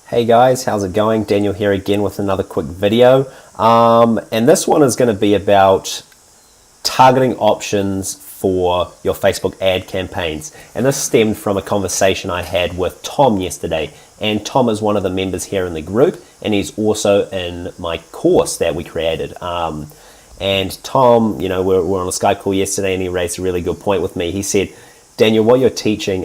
Hey guys, how's it going? Daniel here again with another quick video. And this one is going to be about targeting options for your Facebook ad campaigns. And this stemmed from a conversation I had with Tom yesterday. And Tom is one of the members here in the group, and he's also in my course that we created. And Tom, we're on a Skype call yesterday, and he raised a really good point with me. He said, Daniel, what you're teaching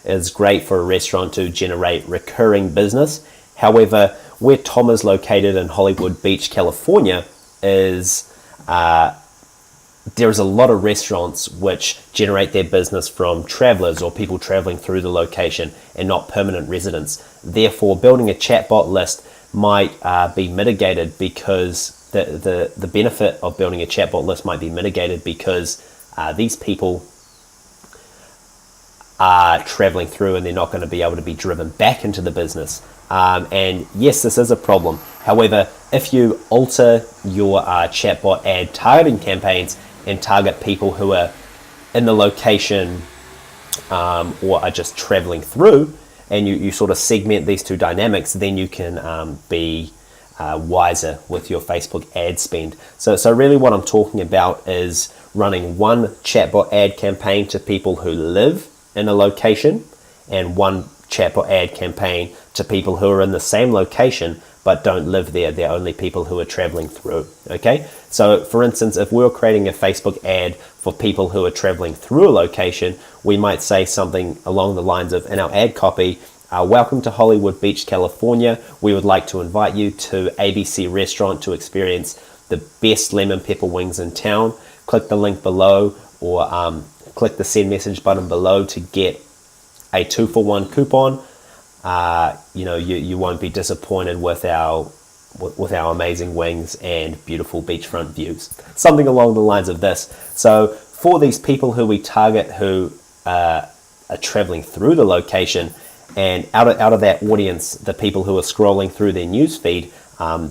is great for a restaurant to generate recurring business. However, where Tom is located in Hollywood Beach, California, is there's a lot of restaurants which generate their business from travelers or people traveling through the location and not permanent residents. Therefore, building a chatbot list might be mitigated because the benefit of building a chatbot list might be mitigated because these people are traveling through and they're not going to be able to be driven back into the business. And yes, this is a problem. However, if you alter your chatbot ad targeting campaigns and target people who are in the location or are just traveling through, and you sort of segment these two dynamics, then you can be wiser with your Facebook ad spend. So really what I'm talking about is running one chatbot ad campaign to people who live in a location and one chatbot ad campaign to people who are in the same location but don't live there. They're only people who are traveling through. Okay, so for instance, if we were creating a Facebook ad for people who are traveling through a location, we might say something along the lines of, in our ad copy, welcome to Hollywood Beach, California. We would like to invite you to ABC Restaurant to experience the best lemon pepper wings in town. Click the link below, or click the send message button below to get a 2-for-1 coupon. You won't be disappointed with our amazing wings and beautiful beachfront views. Something along the lines of this. So for these people who we target who are traveling through the location, and out of that audience, the people who are scrolling through their newsfeed,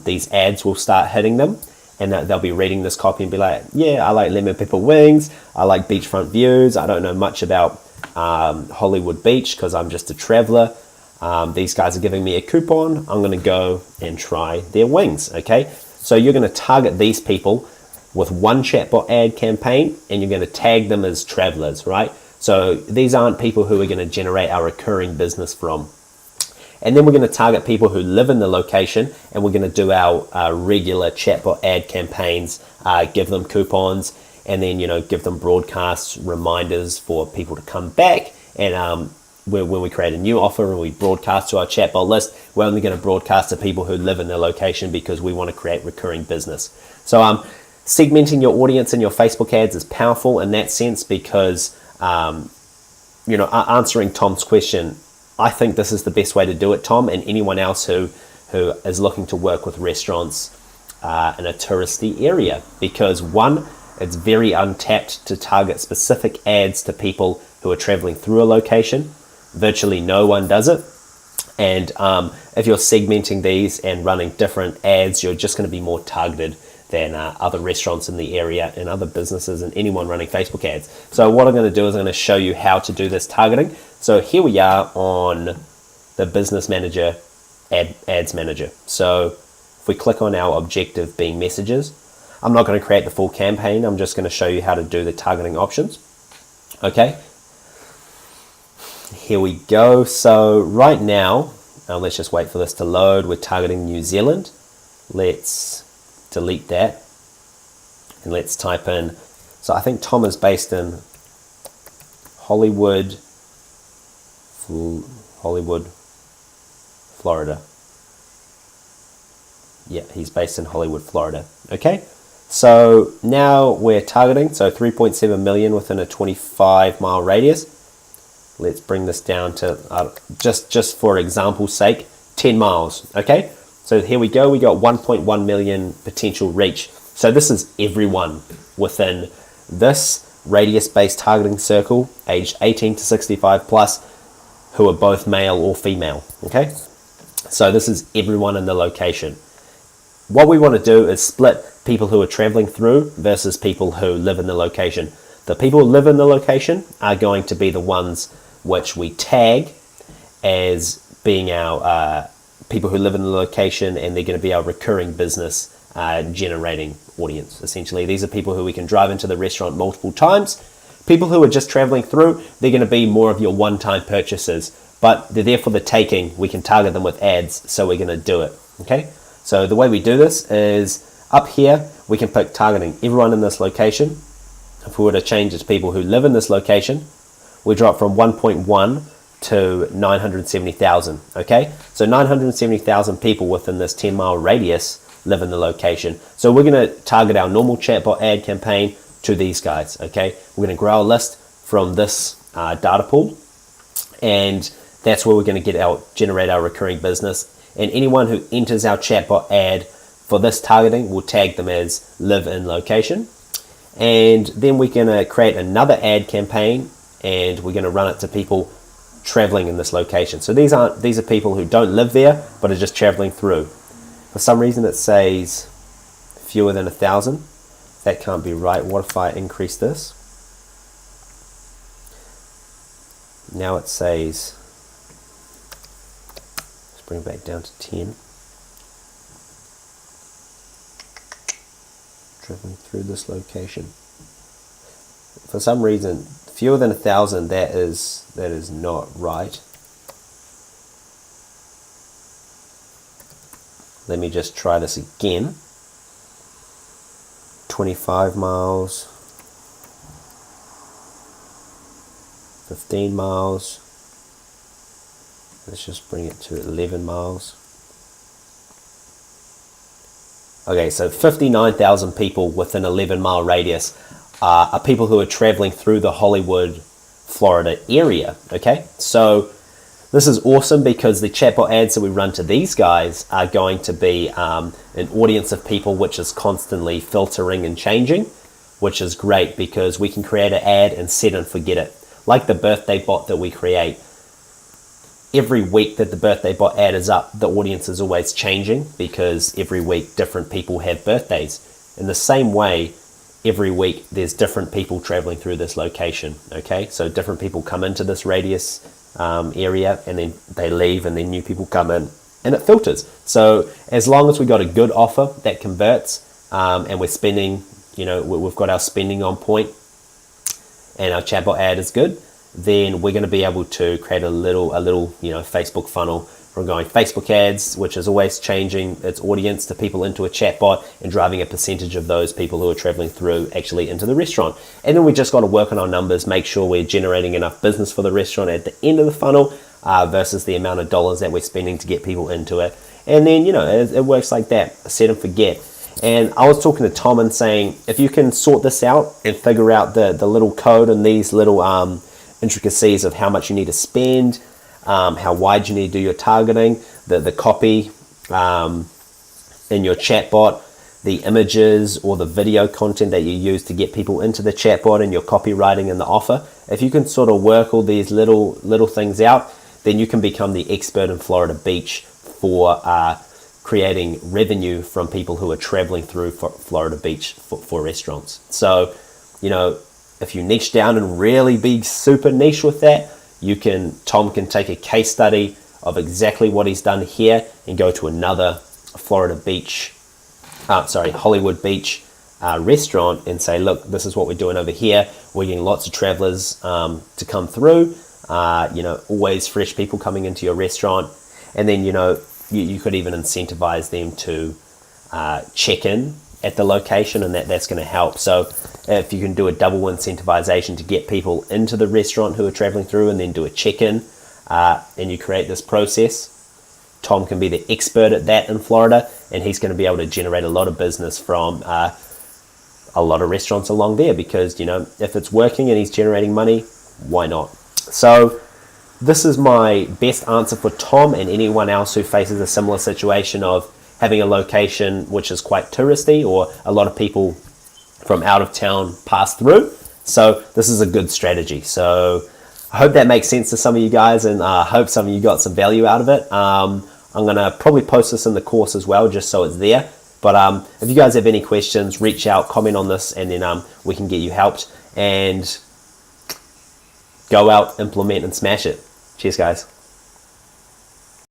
these ads will start hitting them. And they'll be reading this copy and be like, yeah, I like lemon pepper wings. I like beachfront views. I don't know much about Hollywood Beach because I'm just a traveler. These guys are giving me a coupon. I'm going to go and try their wings, okay? So you're going to target these people with one chatbot ad campaign, and you're going to tag them as travelers, right? So these aren't people who are going to generate our recurring business from. And then we're going to target people who live in the location, and we're going to do our regular chatbot ad campaigns, give them coupons, and then give them broadcasts, reminders for people to come back. And when we create a new offer and we broadcast to our chatbot list, we're only going to broadcast to people who live in the location because we want to create recurring business. So segmenting your audience in your Facebook ads is powerful in that sense because answering Tom's question, I think this is the best way to do it, Tom, and anyone else who is looking to work with restaurants in a touristy area. Because one, it's very untapped to target specific ads to people who are traveling through a location. Virtually no one does it. And if you're segmenting these and running different ads, you're just going to be more targeted than other restaurants in the area and other businesses and anyone running Facebook ads. So what I'm going to do is I'm going to show you how to do this targeting. So here we are on the Business Manager, Ads Manager. So if we click on our objective being messages, I'm not going to create the full campaign. I'm just going to show you how to do the targeting options. Okay. Here we go. So right now, let's just wait for this to load. We're targeting New Zealand. Let's delete that. And let's type in, so I think Tom is based in Hollywood, Florida. Yeah, he's based in Hollywood, Florida. Okay, so now we're targeting, so 3.7 million within a 25-mile radius. Let's bring this down to, just for example's sake, 10 miles, okay? So here we go, we got 1.1 million potential reach. So this is everyone within this radius-based targeting circle, aged 18 to 65 plus, who are both male or female, okay? So this is everyone in the location. What we want to do is split people who are traveling through versus people who live in the location. The people who live in the location are going to be the ones which we tag as being our people who live in the location, and they're going to be our recurring business generating audience. Essentially, these are people who we can drive into the restaurant multiple times. People who are just traveling through, they're going to be more of your one-time purchases, but they're there for the taking. We can target them with ads, so we're going to do it. Okay, so the way we do this is up here, we can pick targeting everyone in this location. If we were to change it to people who live in this location, we drop from 1.1 to 970,000. Okay, so 970,000 people within this 10-mile radius live in the location. So we're going to target our normal chatbot ad campaign to these guys. Okay, we're going to grow our list from this data pool, and that's where we're going to generate our recurring business. And anyone who enters our chatbot ad for this targeting, we'll tag them as live in location. And then we're going to create another ad campaign, and we're going to run it to people traveling in this location. So these are people who don't live there but are just traveling through. For some reason it says fewer than 1,000. That can't be right. What if I increase this? Now it says, let's bring it back down to 10. Traveling through this location. For some reason, fewer than 1,000, that is not right. Let me just try this again. 25 miles, 15 miles. Let's just bring it to 11 miles. Okay, so 59,000 people within 11-mile radius are people who are traveling through the Hollywood, Florida area. Okay, so this is awesome because the chatbot ads that we run to these guys are going to be an audience of people which is constantly filtering and changing, which is great because we can create an ad and set and forget it. Like the birthday bot that we create, every week that the birthday bot ad is up, the audience is always changing because every week different people have birthdays. In the same way, every week there's different people traveling through this location. Okay, so different people come into this radius area, and then they leave, and then new people come in, and it filters. So as long as we got a good offer that converts, and we're spending, we've got our spending on point, and our chatbot ad is good, then we're going to be able to create a little Facebook funnel from going Facebook ads, which is always changing its audience to people into a chatbot and driving a percentage of those people who are traveling through actually into the restaurant. And then we just got to work on our numbers, make sure we're generating enough business for the restaurant at the end of the funnel versus the amount of dollars that we're spending to get people into it. And then, it works like that, set and forget. And I was talking to Tom and saying, if you can sort this out and figure out the little code and these little intricacies of how much you need to spend, how wide you need to do your targeting, the copy in your chatbot, the images or the video content that you use to get people into the chatbot, and your copywriting and the offer. If you can sort of work all these little things out, then you can become the expert in Florida Beach for creating revenue from people who are traveling through Florida Beach for restaurants. So, if you niche down and really be super niche with that, Tom can take a case study of exactly what he's done here and go to another Hollywood Beach restaurant and say, look, this is what we're doing over here. We're getting lots of travelers to come through, always fresh people coming into your restaurant. And then, you could even incentivize them to check in at the location, and that's going to help. So if you can do a double incentivization to get people into the restaurant who are traveling through and then do a check-in, and you create this process, Tom can be the expert at that in Florida, and he's going to be able to generate a lot of business from a lot of restaurants along there because, if it's working and he's generating money, why not? So this is my best answer for Tom and anyone else who faces a similar situation of having a location which is quite touristy or a lot of people from out of town pass through. So this is a good strategy. So I hope that makes sense to some of you guys, and I hope some of you got some value out of it. I'm going to probably post this in the course as well, just so it's there. But if you guys have any questions, reach out, comment on this, and then we can get you helped. And go out, implement, and smash it. Cheers, guys.